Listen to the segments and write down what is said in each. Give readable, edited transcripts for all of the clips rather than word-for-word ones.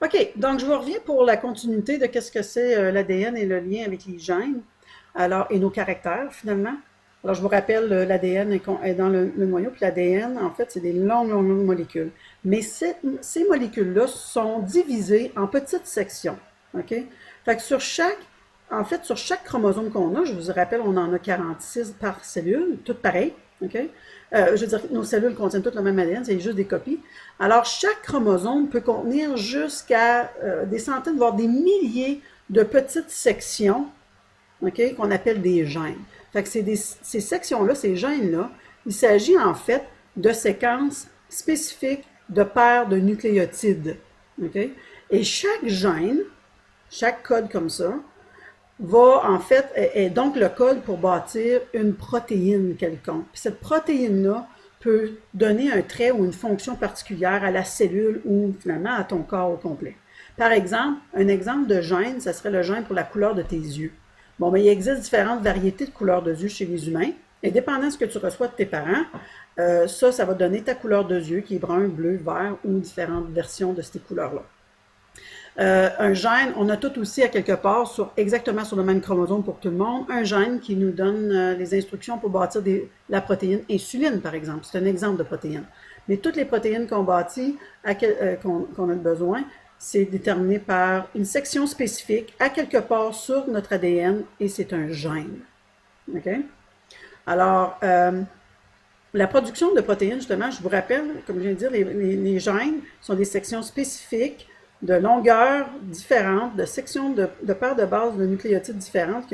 OK, donc je vous reviens pour la continuité de qu'est-ce que c'est l'ADN et le lien avec les gènes, alors, et nos caractères finalement. Alors, je vous rappelle, l'ADN est dans le noyau, puis l'ADN, en fait, c'est des longues, longues, longues molécules. Mais ces molécules-là sont divisées en petites sections. OK? Fait que en fait, sur chaque chromosome qu'on a, je vous rappelle, on en a 46 par cellule, toutes pareilles. OK? Je veux dire, nos cellules contiennent toutes le même ADN, c'est juste des copies. Alors, chaque chromosome peut contenir jusqu'à des centaines, voire des milliers de petites sections, OK, qu'on appelle des gènes. Fait que ces sections-là, ces gènes-là, il s'agit en fait de séquences spécifiques de paires de nucléotides. OK? Et chaque gène, chaque code comme ça, va en fait, est donc le code pour bâtir une protéine quelconque. Puis cette protéine-là peut donner un trait ou une fonction particulière à la cellule ou finalement à ton corps au complet. Par exemple, un exemple de gène, ça serait le gène pour la couleur de tes yeux. Bon, mais il existe différentes variétés de couleurs de yeux chez les humains, et dépendant de ce que tu reçois de tes parents, ça va donner ta couleur de yeux qui est brun, bleu, vert ou différentes versions de ces couleurs-là. Un gène, on a tout aussi à quelque part exactement sur le même chromosome pour tout le monde, un gène qui nous donne les instructions pour bâtir la protéine insuline, par exemple. C'est un exemple de protéine. Mais toutes les protéines qu'on bâtit, qu'on a besoin, c'est déterminé par une section spécifique à quelque part sur notre ADN et c'est un gène. OK? Alors, la production de protéines, justement, je vous rappelle, comme je viens de dire, les gènes sont des sections spécifiques de longueurs différentes, de sections de paires de bases de nucléotides différentes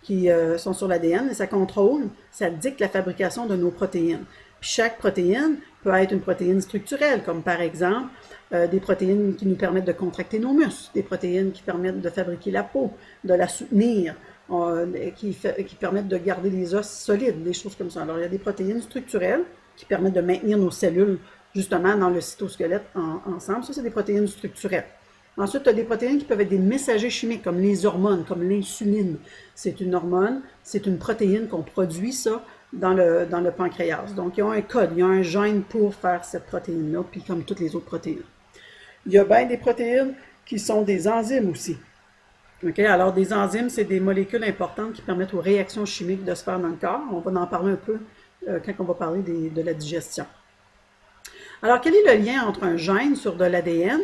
qui sont sur l'ADN et ça contrôle, ça dicte la fabrication de nos protéines. Puis chaque protéine peut être une protéine structurelle, comme par exemple des protéines qui nous permettent de contracter nos muscles, des protéines qui permettent de fabriquer la peau, de la soutenir, qui permettent de garder les os solides, des choses comme ça. Alors, il y a des protéines structurelles qui permettent de maintenir nos cellules justement dans le cytosquelette ensemble. Ça, c'est des protéines structurelles. Ensuite, tu as des protéines qui peuvent être des messagers chimiques, comme les hormones, comme l'insuline. C'est une hormone, c'est une protéine qu'on produit, ça, dans le pancréas. Donc, il y a un code, il y a un gène pour faire cette protéine-là, puis comme toutes les autres protéines. Il y a bien des protéines qui sont des enzymes aussi. Okay? Alors, des enzymes, c'est des molécules importantes qui permettent aux réactions chimiques de se faire dans le corps. On va en parler un peu quand on va parler de la digestion. Alors, quel est le lien entre un gène sur de l'ADN?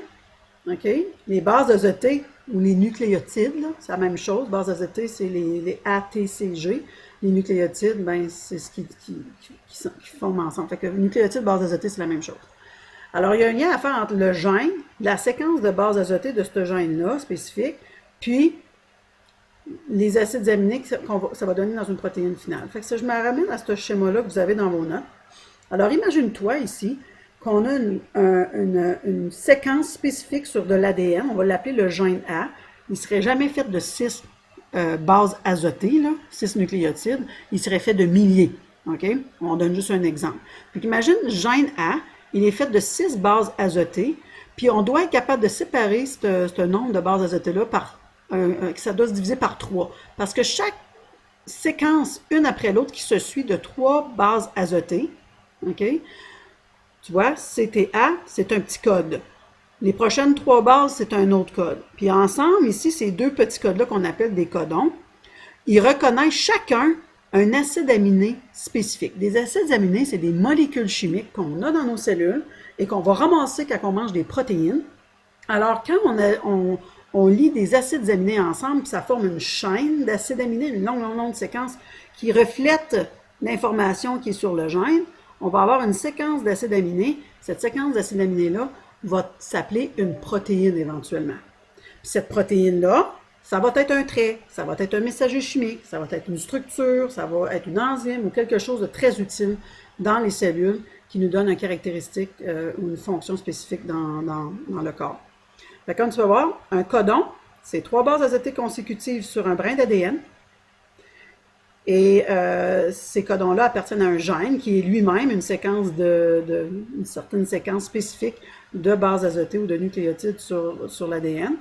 Okay? Les bases azotées ou les nucléotides, c'est la même chose. Bases azotées, c'est les ATCG. Les nucléotides, ben, c'est ce qui forment ensemble. Fait que nucléotides, bases azotées, c'est la même chose. Alors, il y a un lien à faire entre le gène, la séquence de bases azotées de ce gène-là spécifique, puis les acides aminés que ça va donner dans une protéine finale. Fait que ça, je me ramène à ce schéma-là que vous avez dans vos notes. Alors, imagine-toi ici qu'on a une séquence spécifique sur de l'ADN, on va l'appeler le gène A. Il ne serait jamais fait de 6 bases azotées, 6 nucléotides, il serait fait de milliers. OK? On donne juste un exemple. Puis imagine, gène A, il est fait de 6 bases azotées, puis on doit être capable de séparer ce nombre de bases azotées-là ça doit se diviser par 3. Parce que chaque séquence, une après l'autre, qui se suit de 3 bases azotées, OK? Tu vois, CTA, c'est un petit code. Les prochaines 3 bases, c'est un autre code. Puis ensemble, ici, ces 2 petits codes-là qu'on appelle des codons, ils reconnaissent chacun un acide aminé spécifique. Des acides aminés, c'est des molécules chimiques qu'on a dans nos cellules et qu'on va ramasser quand on mange des protéines. Alors, quand on lie des acides aminés ensemble, puis ça forme une chaîne d'acides aminés, une longue, longue, longue séquence qui reflète l'information qui est sur le gène, on va avoir une séquence d'acides aminés. Cette séquence d'acides aminés-là va s'appeler une protéine éventuellement. Puis cette protéine-là, ça va être un trait, ça va être un messager chimique, ça va être une structure, ça va être une enzyme ou quelque chose de très utile dans les cellules qui nous donne une caractéristique ou une fonction spécifique dans le corps. Fait comme tu peux voir, un codon, c'est 3 bases azotées consécutives sur un brin d'ADN. Et ces codons-là appartiennent à un gène qui est lui-même une certaine séquence spécifique de bases azotées ou de nucléotides sur l'ADN.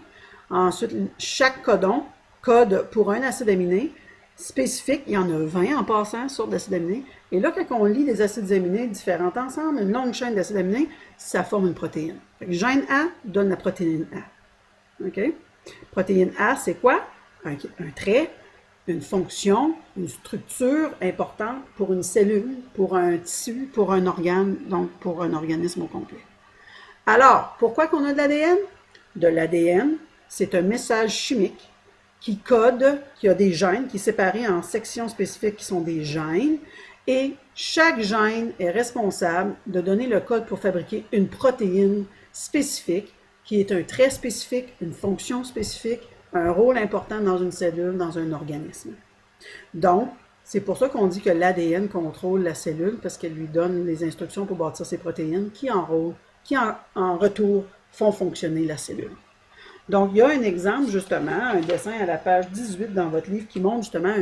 Ensuite, chaque codon code pour un acide aminé spécifiques, il y en a 20 en passant, sortes d'acides aminés. Et là, quand on lie des acides aminés différents ensemble, une longue chaîne d'acides aminés, ça forme une protéine. Fait que gène A donne la protéine A. OK? Protéine A, c'est quoi? Un trait, une fonction, une structure importante pour une cellule, pour un tissu, pour un organe, donc pour un organisme au complet. Alors, pourquoi qu'on a de l'ADN? De l'ADN, c'est un message chimique qui code, qui a des gènes, qui est séparé en sections spécifiques qui sont des gènes, et chaque gène est responsable de donner le code pour fabriquer une protéine spécifique, qui est un trait spécifique, une fonction spécifique, un rôle important dans une cellule, dans un organisme. Donc, c'est pour ça qu'on dit que l'ADN contrôle la cellule, parce qu'elle lui donne les instructions pour bâtir ses protéines qui en retour font fonctionner la cellule. Donc, il y a un exemple, justement, un dessin à la page 18 dans votre livre qui montre justement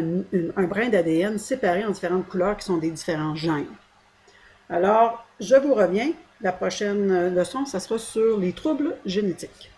un brin d'ADN séparé en différentes couleurs qui sont des différents gènes. Alors, je vous reviens. La prochaine leçon, ça sera sur les troubles génétiques.